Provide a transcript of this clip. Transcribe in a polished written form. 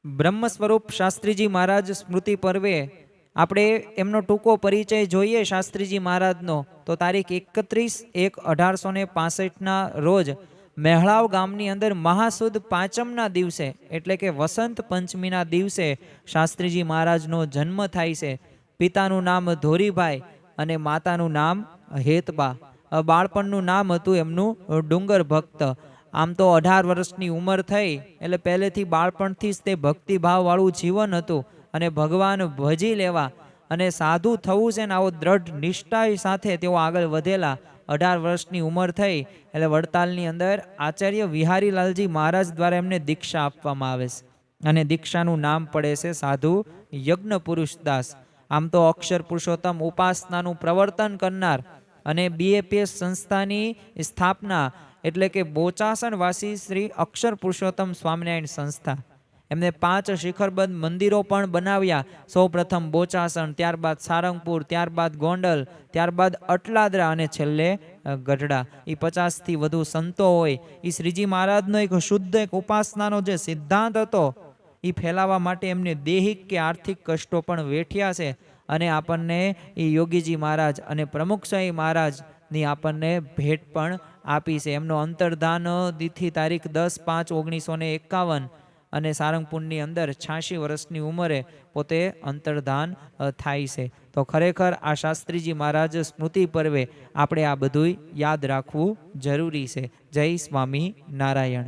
બ્રહ્મ સ્વરૂપ શાસ્ત્રીજી મહારાજ સ્મૃતિ પર્વે આપણે એમનો ટૂંકો પરિચય જોઈએ શાસ્ત્રીજી મહારાજનો તો તારીખ 31/1/1865ના રોજ મેહળાવ ગામની અંદર મહાસુદ પાંચમના દિવસે એટલે કે વસંત પંચમીના દિવસે શાસ્ત્રીજી મહારાજનો જન્મ થાય છે. પિતાનું નામ ધોરીભાઈ અને માતાનું નામ હેતબા. બાળપણનું નામ હતું એમનું ડુંગર ભક્ત. આમ તો 18 વર્ષની ઉંમર થઈ એટલે પહેલેથી બાળપણથી જ તે ભક્તિભાવવાળું જીવન હતું અને ભગવાન ભજી લેવા અને સાધુ થવું છે ને આવો દ્રઢ નિષ્ઠા સાથે તેઓ આગળ વધેલા. 18 વર્ષની ઉંમર થઈ એટલે વડતાલની અંદર આચાર્ય વિહારીલાલજી મહારાજ દ્વારા એમને દીક્ષા આપવામાં આવે છે અને દીક્ષાનું નામ પડે છે સાધુ યજ્ઞ પુરુષદાસ. આમ તો અક્ષર પુરુષોત્તમ ઉપાસનાનું પ્રવર્તન કરનાર અને BAPS સંસ્થાની સ્થાપના એટલે કે બોચાસણવાસી શ્રી અક્ષર પુરુષોત્તમ સ્વામિનારાયણ સંસ્થા. એમને 5 શિખરબદ્ધ મંદિરો પણ બનાવ્યા. સૌ પ્રથમ બોચાસણ, ત્યારબાદ સારંગપુર, ત્યારબાદ ગોંડલ, ત્યારબાદ અટલાદરા અને છેલ્લે ગઢડા. એ 50થી વધુ સંતો હોય એ શ્રીજી મહારાજનો એક શુદ્ધ એક ઉપાસનાનો જે સિદ્ધાંત હતો એ ફેલાવવા માટે એમને દૈહિક કે આર્થિક કષ્ટો પણ વેઠ્યા છે અને આપણને એ યોગીજી મહારાજ અને પ્રમુખશાહી મહારાજની આપણને ભેટ પણ આપી છે. એમનો અંતર્ધાન તિથિ તારીખ 10/5/1951 અને સારંગપુરની અંદર 86 વર્ષની ઉંમરે પોતે અંતર્ધાન થાય છે. તો ખરેખર આ શાસ્ત્રીજી મહારાજ સ્મૃતિ પર્વે આપણે આ બધું યાદ રાખવું જરૂરી છે. જય સ્વામી નારાયણ.